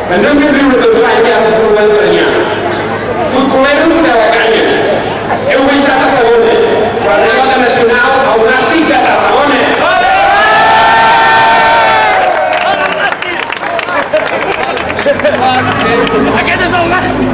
Ens hem fet riure tot l'any i ara us volem premiar. Futboleros de la Canyes. Heu baixat a segona. Però a nivell nacional, el Nàstic de Tarragona. Aquest és el Nàstic!